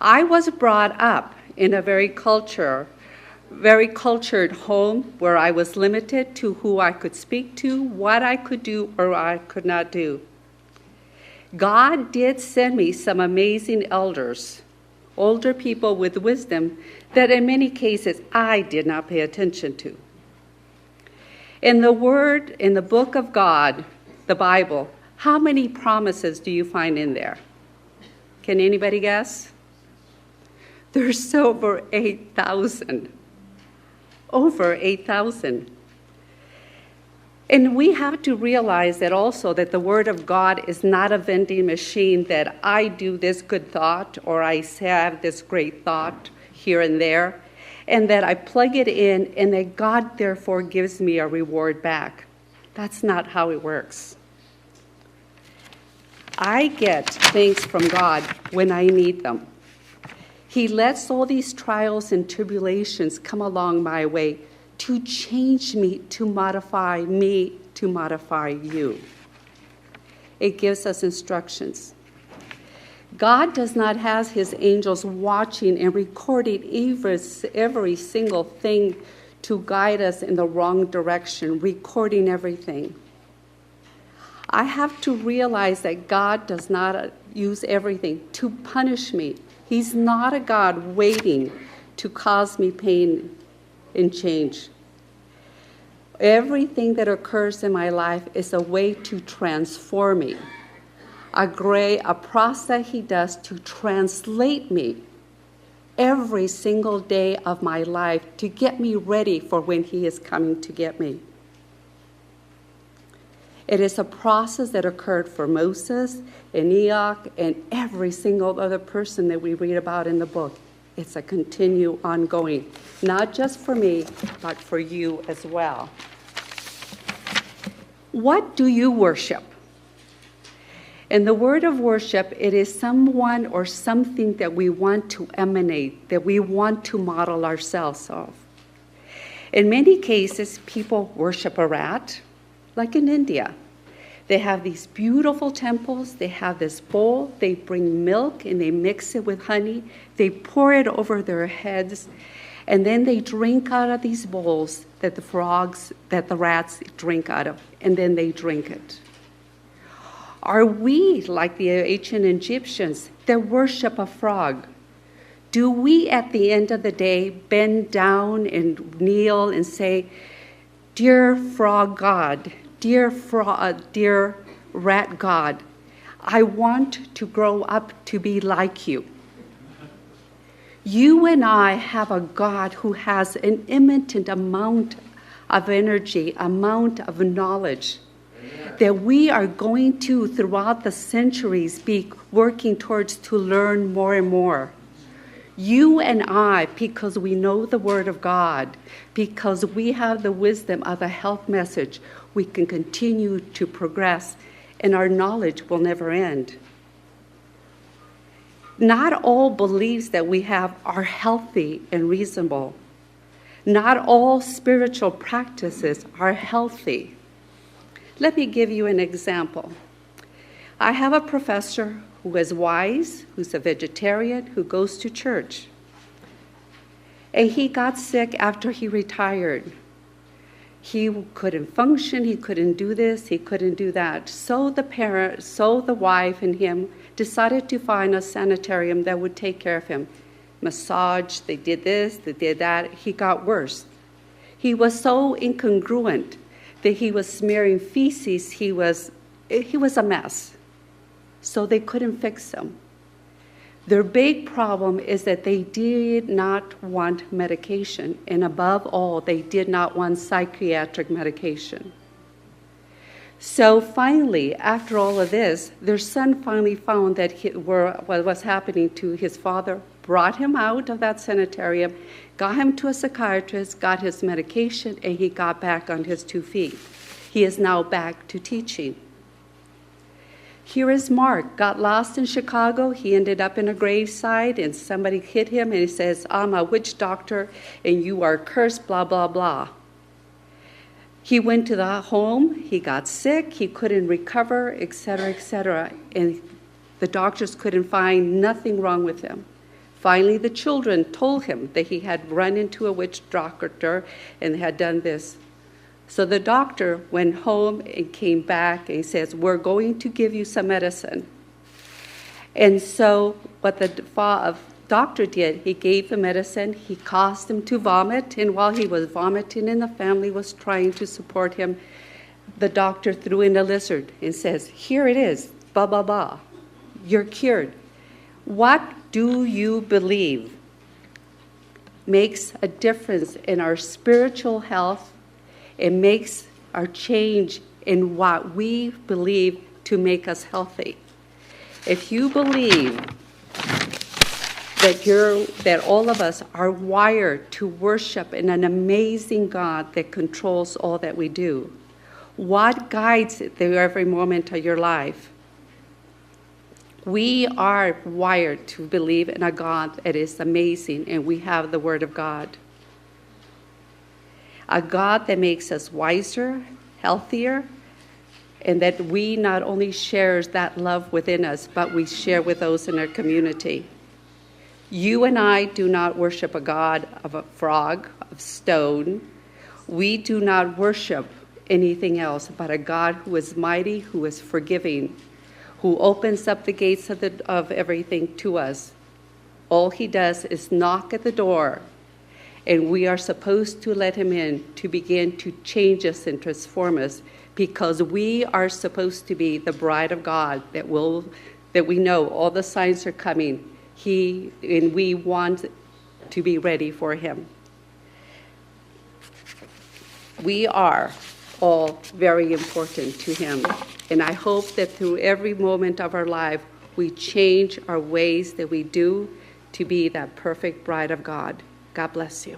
I was brought up in a very cultured home where I was limited to who I could speak to, what I could do or I could not do. God did send me some amazing elders, older people with wisdom that in many cases I did not pay attention to. In the book of God, the Bible, how many promises do you find in there? Can anybody guess? There's over 8,000. Over 8,000. And we have to realize that also that the Word of God is not a vending machine that I do this good thought or I have this great thought here and there, and that I plug it in and that God therefore gives me a reward back. That's not how it works. I get things from God when I need them. He lets all these trials and tribulations come along my way to change me, to modify you. It gives us instructions. God does not have his angels watching and recording every single thing to guide us in the wrong direction, recording everything. I have to realize that God does not use everything to punish me. He's not a God waiting to cause me pain and change. Everything that occurs in my life is a way to transform me. A process he does to translate me every single day of my life to get me ready for when he is coming to get me. It is a process that occurred for Moses and Enoch and every single other person that we read about in the book. It's a continual ongoing, not just for me, but for you as well. What do you worship? In the word of worship, it is someone or something that we want to emanate, that we want to model ourselves of. In many cases, people worship a rat, like in India. They have these beautiful temples. They have this bowl. They bring milk and they mix it with honey. They pour it over their heads. And then they drink out of these bowls that the rats drink out of. And then they drink it. Are we like the ancient Egyptians that worship a frog? Do we at the end of the day bend down and kneel and say, "Dear frog God, dear rat God, I want to grow up to be like you"? You and I have a God who has an immense amount of energy, amount of knowledge, that we are going to, throughout the centuries, be working towards to learn more and more. You and I, because we know the Word of God, because we have the wisdom of a health message, we can continue to progress, and our knowledge will never end. Not all beliefs that we have are healthy and reasonable. Not all spiritual practices are healthy. Let me give you an example. I have a professor who is wise, who's a vegetarian, who goes to church. And he got sick after he retired. He couldn't function, he couldn't do this, he couldn't do that. So the wife and him decided to find a sanitarium that would take care of him. Massage, they did this, they did that. He got worse. He was so incongruent that he was smearing feces, he was a mess. So they couldn't fix him. Their big problem is that they did not want medication, and above all, they did not want psychiatric medication. So finally, after all of this, their son finally found that what was happening to his father, brought him out of that sanitarium, got him to a psychiatrist, got his medication, and he got back on his 2 feet. He is now back to teaching. Here is Mark, got lost in Chicago. He ended up in a gravesite, and somebody hit him, and he says, "I'm a witch doctor, and you are cursed, blah, blah, blah." He went to the home. He got sick. He couldn't recover, etc., etc., and the doctors couldn't find nothing wrong with him. Finally, the children told him that he had run into a witch doctor and had done this. So the doctor went home and came back and he says, we're going to give you some medicine. And so what the doctor did, he gave the medicine, he caused him to vomit, and while he was vomiting and the family was trying to support him, the doctor threw in a lizard and says, here it is, blah, blah, blah, you're cured. What do you believe makes a difference in our spiritual health? It makes our change in what we believe to make us healthy. If you believe that all of us are wired to worship in an amazing God that controls all that we do, what guides every moment of your life? We are wired to believe in a God that is amazing, and we have the Word of God. A God that makes us wiser, healthier, and that we not only shares that love within us, but we share with those in our community. You and I do not worship a God of a frog, of stone. We do not worship anything else but a God who is mighty, who is forgiving, who opens up the gates of everything to us. All he does is knock at the door, and we are supposed to let him in to begin to change us and transform us, because we are supposed to be the bride of God that we know all the signs are coming. And we want to be ready for him. We are all very important to him. And I hope that through every moment of our life, we change our ways that we do to be that perfect bride of God. God bless you.